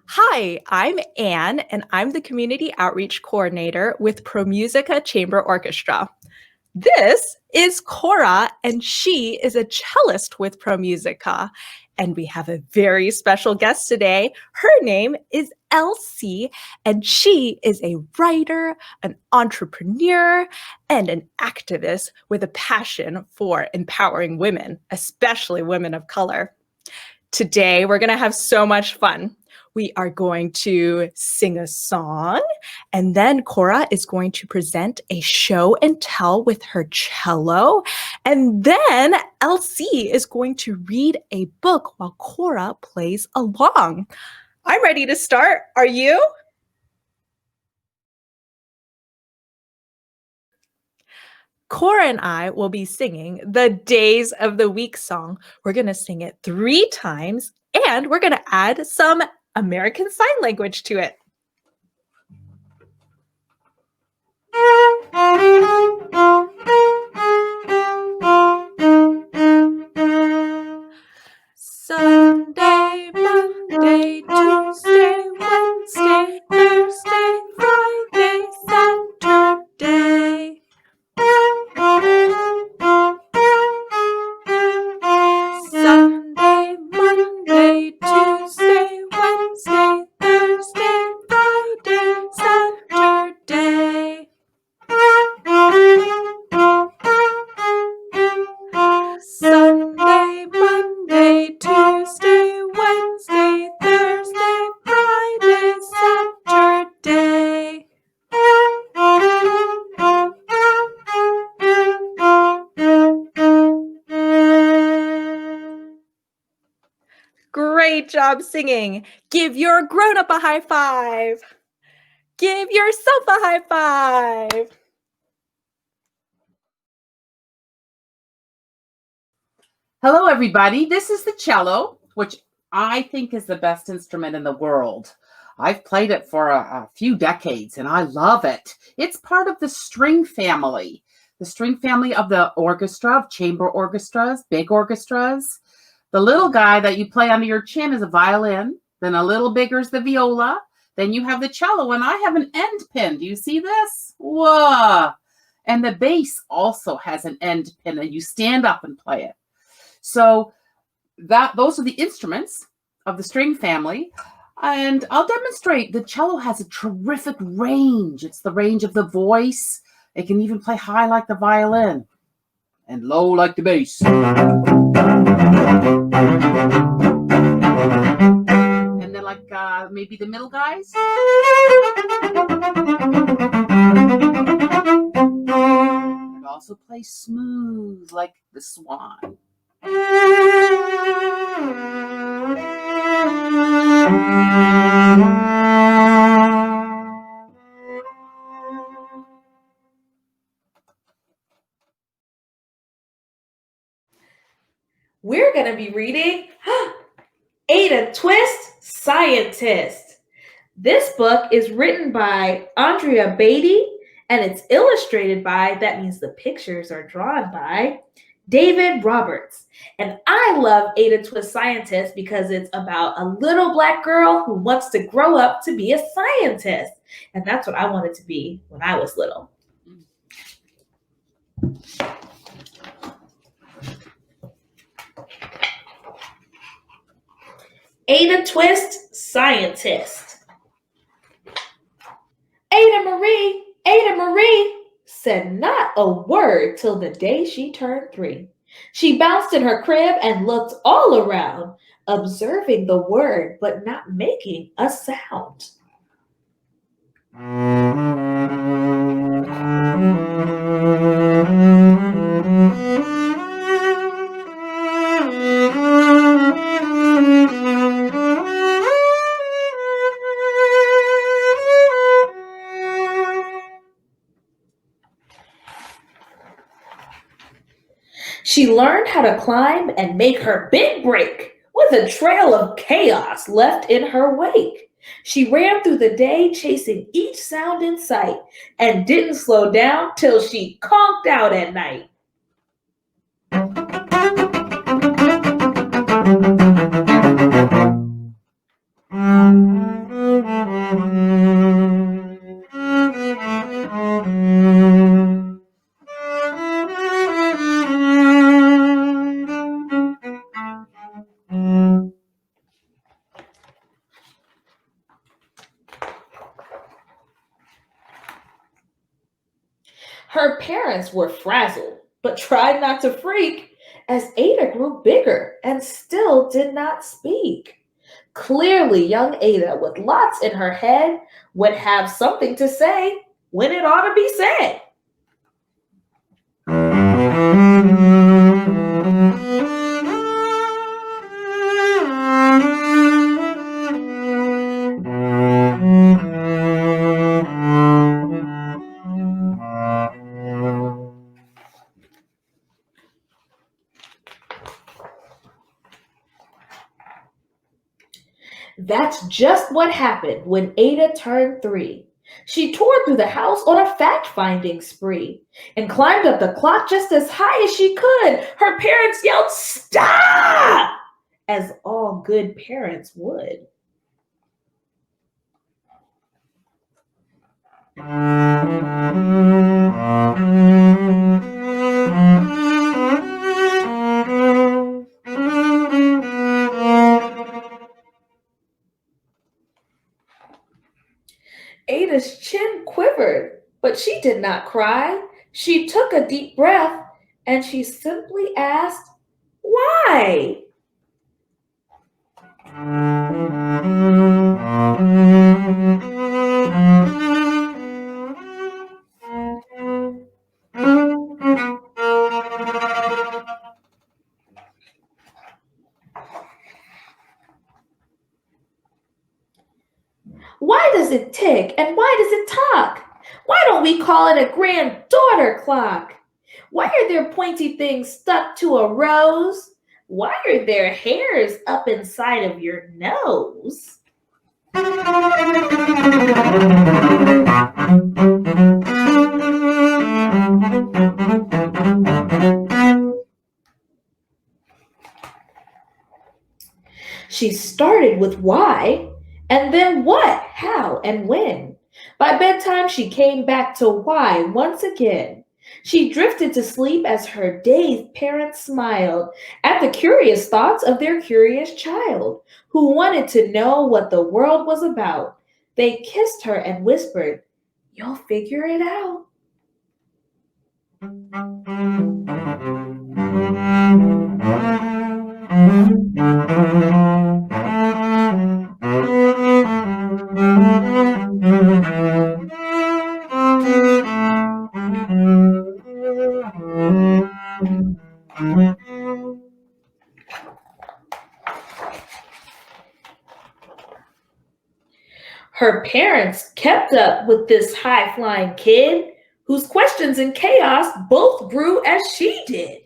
Hi, I'm Anne, and I'm the Community Outreach Coordinator with ProMusica Chamber Orchestra. This is Cora, and she is a cellist with ProMusica. And we have a very special guest today. Her name is Elsie, and she is a writer, an entrepreneur, and an activist with a passion for empowering women, especially women of color. Today, we're going to have so much fun. We are going to sing a song, and then Cora is going to present a show and tell with her cello. And then Elsie is going to read a book while Cora plays along. I'm ready to start. Are you? Cora and I will be singing the Days of the Week song. We're going to sing it 3 times, and we're going to add some American Sign Language to it. Sunday, Monday, Tuesday, Wednesday, Thursday, Friday, Saturday. Sunday, Monday, Tuesday, Wednesday, Thursday, Friday, Saturday. Sunday, Monday, Tuesday, Wednesday, Thursday, Friday, Saturday. Great job singing. Give your grown-up a high five. Give yourself a high five. Hello, everybody. This is the cello, which I think is the best instrument in the world. I've played it for a few decades, and I love it. It's part of the string family of the orchestra, of chamber orchestras, big orchestras. The little guy that you play under your chin is a violin. Then a little bigger is the viola. Then you have the cello, and I have an end pin. Do you see this? Whoa! And the bass also has an end pin, and you stand up and play it. So those are the instruments of the string family. And I'll demonstrate. The cello has a terrific range. It's the range of the voice. It can even play high like the violin and low like the bass. And then like maybe the middle guys. It also plays smooth like the swan. We're going to be reading Ada Twist, Scientist. This book is written by Andrea Beatty, and it's illustrated by, that means the pictures are drawn by, David Roberts. And I love Ada Twist Scientist because it's about a little Black girl who wants to grow up to be a scientist. And that's what I wanted to be when I was little. Ada Twist, Scientist. Ada Marie said not a word till the day she turned 3. She bounced in her crib and looked all around, observing the word but not making a sound. She learned how to climb and make her big break with a trail of chaos left in her wake. She ran through the day chasing each sound in sight and didn't slow down till she conked out at night. parents were frazzled, but tried not to freak as Ada grew bigger and still did not speak. Clearly, young Ada, with lots in her head, would have something to say when it ought to be said. That's just what happened when Ada turned 3. She tore through the house on a fact finding spree and climbed up the clock just as high as she could. Her parents yelled, "Stop!" as all good parents would. Ada's chin quivered, but she did not cry. She took a deep breath and she simply asked, "Why?" Why does it tick and why does it talk? Why don't we call it a granddaughter clock? Why are there pointy things stuck to a rose? Why are there hairs up inside of your nose? She started with why, and then what, how, and when. By bedtime, she came back to why once again. She drifted to sleep as her dazed parents smiled at the curious thoughts of their curious child, who wanted to know what the world was about. They kissed her and whispered, "You'll figure it out." Her parents kept up with this high flying kid whose questions and chaos both grew as she did.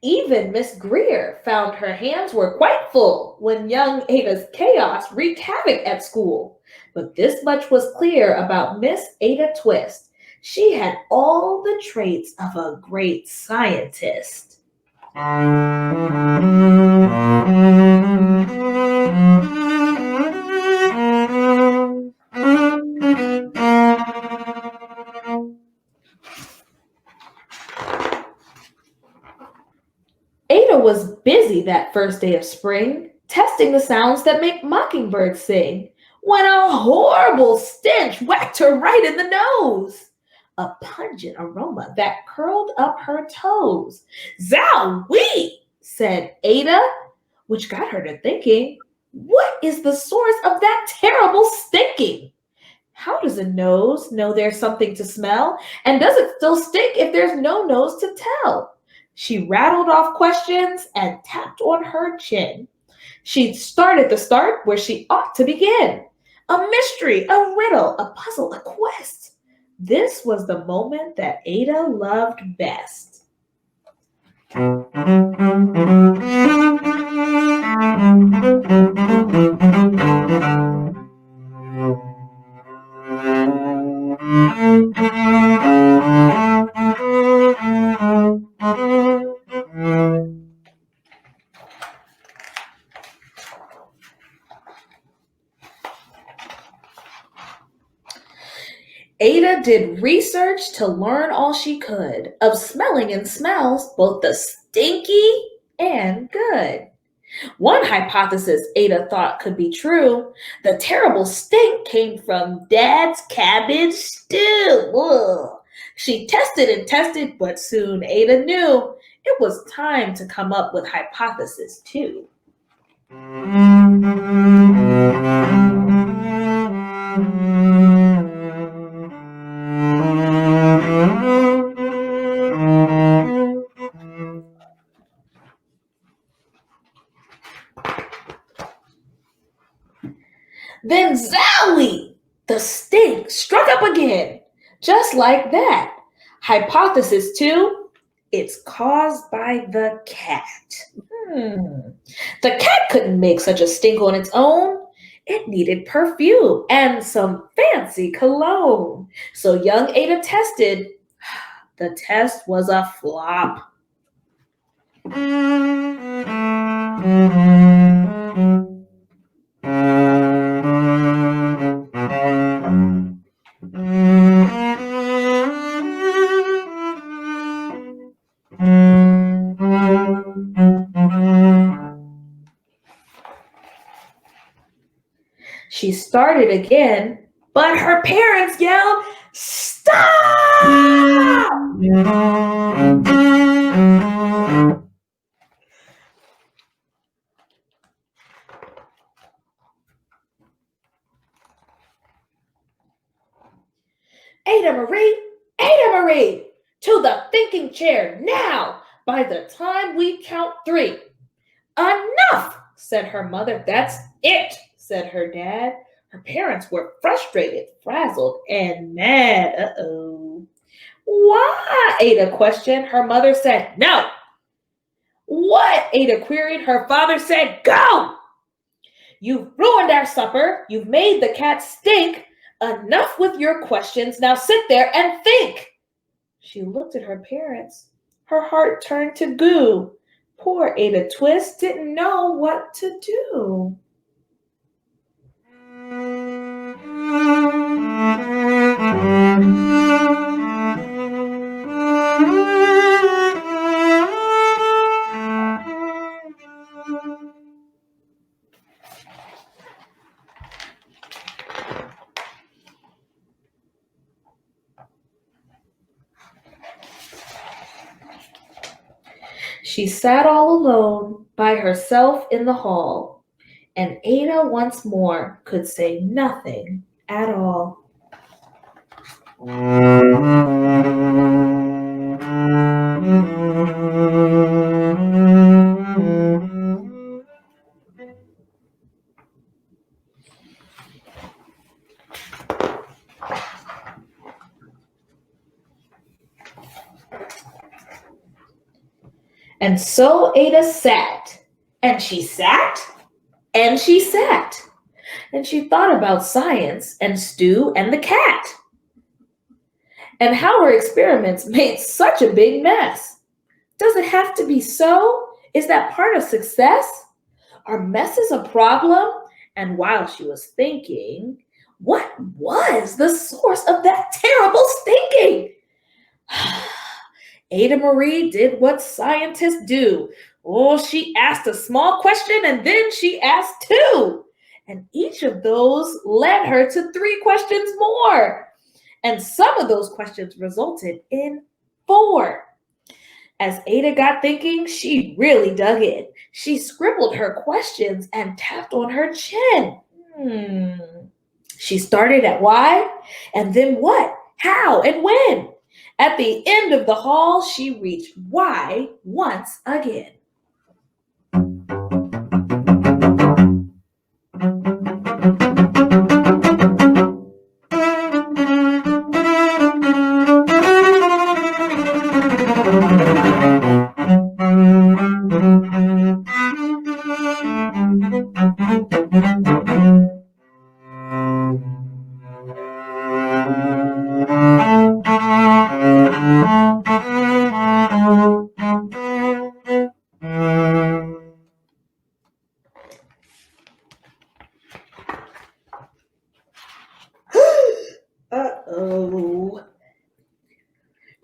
Even Miss Greer found her hands were quite full when young Ada's chaos wreaked havoc at school. But this much was clear about Miss Ada Twist. She had all the traits of a great scientist. Ada was busy that first day of spring, testing the sounds that make mockingbirds sing, when a horrible stench whacked her right in the nose. A pungent aroma that curled up her toes. "Zowie!" said Ada, which got her to thinking, what is the source of that terrible stinking? How does a nose know there's something to smell? And does it still stink if there's no nose to tell? She rattled off questions and tapped on her chin. She'd started the start where she ought to begin. A mystery, a riddle, a puzzle, a quest. This was the moment that Ada loved best. Ada did research to learn all she could of smelling and smells, both the stinky and good. One hypothesis Ada thought could be true: the terrible stink came from Dad's cabbage stew. Ugh. She tested and tested, but soon Ada knew it was time to come up with hypothesis 2. Then zowie! The stink struck up again. Just like that. Hypothesis 2, it's caused by the cat. The cat couldn't make such a stink on its own. It needed perfume and some fancy cologne. So young Ada tested. The test was a flop. She started again, but her parents yelled, "Stop!" Ada Marie, to the thinking chair now, by the time we count 3. Enough, said her mother. That's it, said her dad. Her parents were frustrated, frazzled, and mad. Uh-oh. Why? Ada questioned. Her mother said, no. What? Ada queried. Her father said, go. You've ruined our supper. You've made the cat stink. Enough with your questions. Now sit there and think. She looked at her parents. Her heart turned to goo. Poor Ada Twist didn't know what to do. She sat all alone by herself in the hall, and Ada once more could say nothing at all. And so Ada sat, and she sat, and she sat, and she thought about science and Stu and the cat, and how her experiments made such a big mess. Does it have to be so? Is that part of success? Are messes a problem? And while she was thinking, what was the source of that terrible stinking? Ada Marie did what scientists do. Oh, she asked a small question and then she asked 2. And each of those led her to 3 questions more. And some of those questions resulted in 4. As Ada got thinking, she really dug in. She scribbled her questions and tapped on her chin. She started at why, and then what, how, and when. At the end of the hall, she reached why once again.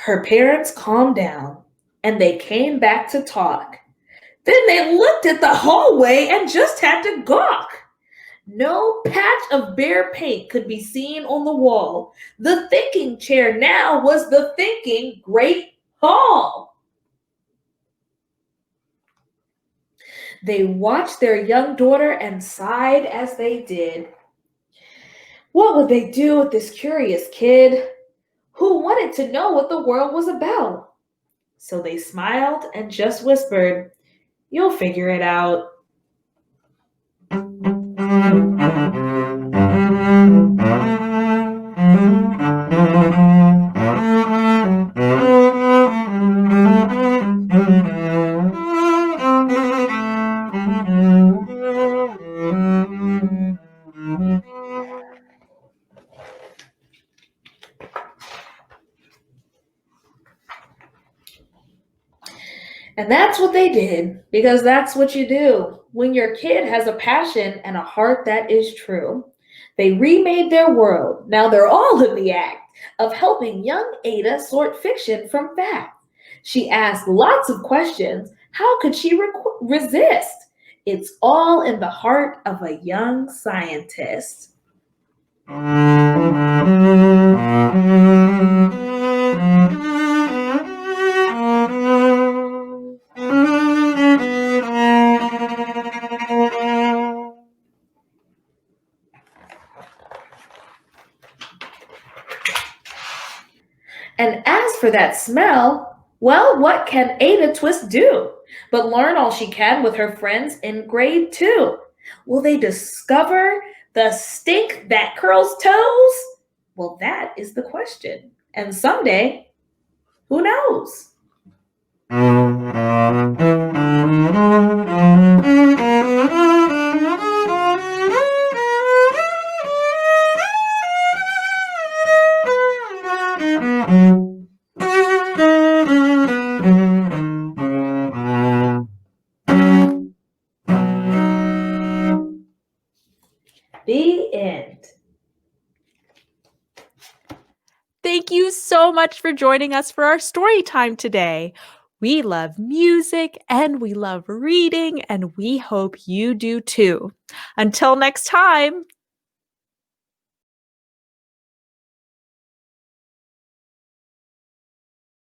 Her parents calmed down and they came back to talk. Then they looked at the hallway and just had to gawk. No patch of bare paint could be seen on the wall. The thinking chair now was the thinking Great Hall. They watched their young daughter and sighed as they did. What would they do with this curious kid who wanted to know what the world was about? So they smiled and just whispered, "You'll figure it out." And that's what they did, because that's what you do when your kid has a passion and a heart that is true. They remade their world. Now they're all in the act of helping young Ada sort fiction from fact. She asked lots of questions. How could she resist? It's all in the heart of a young scientist. And as for that smell, well, what can Ada Twist do but learn all she can with her friends in grade 2? Will they discover the stink that curls toes? Well, that is the question. And someday, who knows? The end. Thank you so much for joining us for our story time today. We love music and we love reading, and we hope you do too. Until next time.